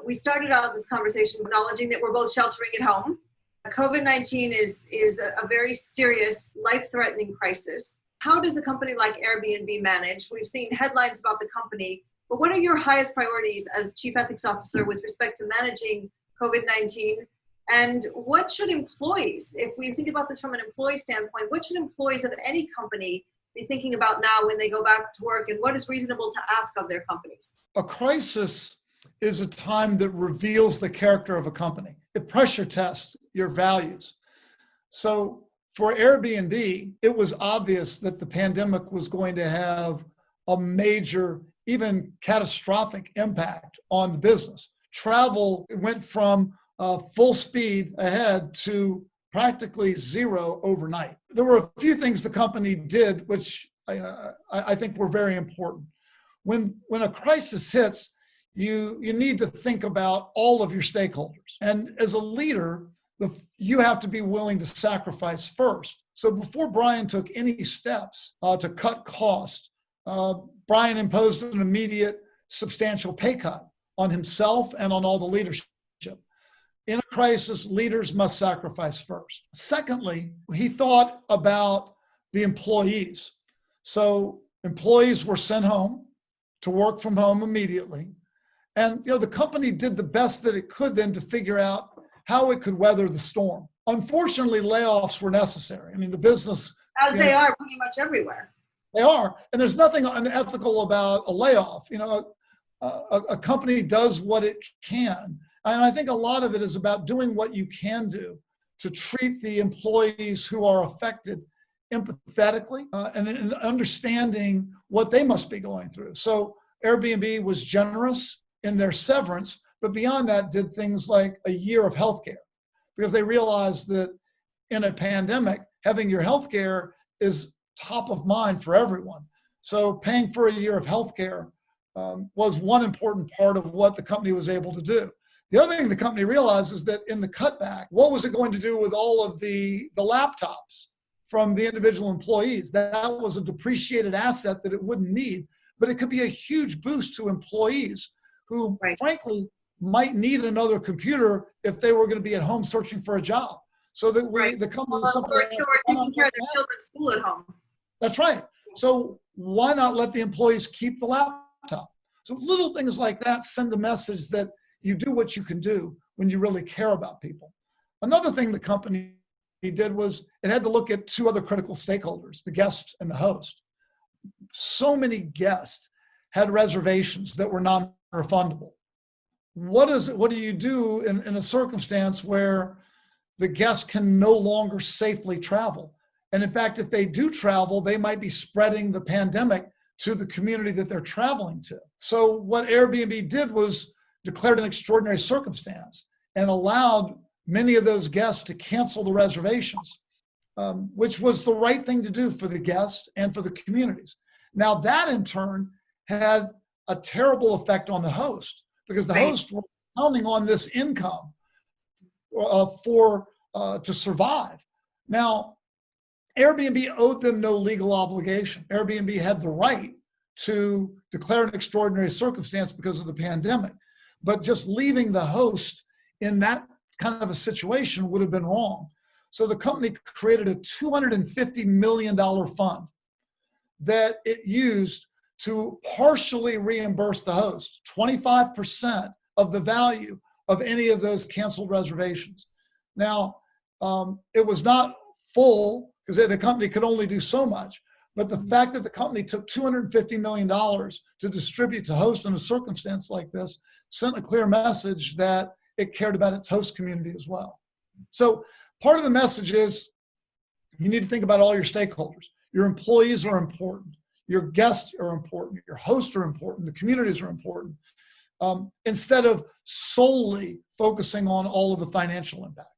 We started out this conversation acknowledging that we're both sheltering at home. COVID-19 is a very serious, life-threatening crisis. How does a company like Airbnb manage? We've seen headlines about the company, but what are your highest priorities as Chief Ethics Officer with respect to managing COVID-19? And what should employees, if we think about this from an employee standpoint, what should employees of any company be thinking about now when they go back to work, and what is reasonable to ask of their companies? A crisis is a time that reveals the character of a company. It pressure tests your values. So for Airbnb, it was obvious that the pandemic was going to have a major, even catastrophic impact on the business. Travel went from full speed ahead to practically zero overnight. There were a few things the company did, which I think were very important. When a crisis hits, you need to think about all of your stakeholders. And as a leader, you have to be willing to sacrifice first. So before Brian took any steps to cut costs, Brian imposed an immediate substantial pay cut on himself and on all the leadership. In a crisis, leaders must sacrifice first. Secondly, he thought about the employees. So employees were sent home to work from home immediately. And the company did the best that it could then to figure out how it could weather the storm. Unfortunately, layoffs were necessary. I mean, the business— As they are pretty much everywhere. They are, and there's nothing unethical about a layoff. A company does what it can. And I think a lot of it is about doing what you can do to treat the employees who are affected empathetically and understanding what they must be going through. So Airbnb was generous in their severance, but beyond that did things like a year of healthcare, because they realized that in a pandemic, having your healthcare is top of mind for everyone. So paying for a year of healthcare was one important part of what the company was able to do. The other thing the company realized is that in the cutback, what was it going to do with all of the laptops from the individual employees? That was a depreciated asset that it wouldn't need, but it could be a huge boost to employees who, frankly, might need another computer if they were going to be at home searching for a job. So that the company or taking care of their children's school at home. That's right. So why not let the employees keep the laptop? So little things like that send a message that you do what you can do when you really care about people. Another thing the company did was it had to look at two other critical stakeholders, the guest and the host. So many guests had reservations that were non-refundable. What do you do in a circumstance where the guest can no longer safely travel? And in fact, if they do travel, they might be spreading the pandemic to the community that they're traveling to. So what Airbnb did was declared an extraordinary circumstance and allowed many of those guests to cancel the reservations, which was the right thing to do for the guests and for the communities. Now that in turn had a terrible effect on the host, because the host were counting on this income to survive. Now, Airbnb owed them no legal obligation. Airbnb had the right to declare an extraordinary circumstance because of the pandemic, but just leaving the host in that kind of a situation would have been wrong. So the company created a $250 million fund that it used to partially reimburse the host, 25% of the value of any of those canceled reservations. Now, it was not full because the company could only do so much, but the fact that the company took $250 million to distribute to hosts in a circumstance like this sent a clear message that it cared about its host community as well. So part of the message is you need to think about all your stakeholders. Your employees are important. Your guests are important. Your hosts are important. The communities are important. Instead of solely focusing on all of the financial impact.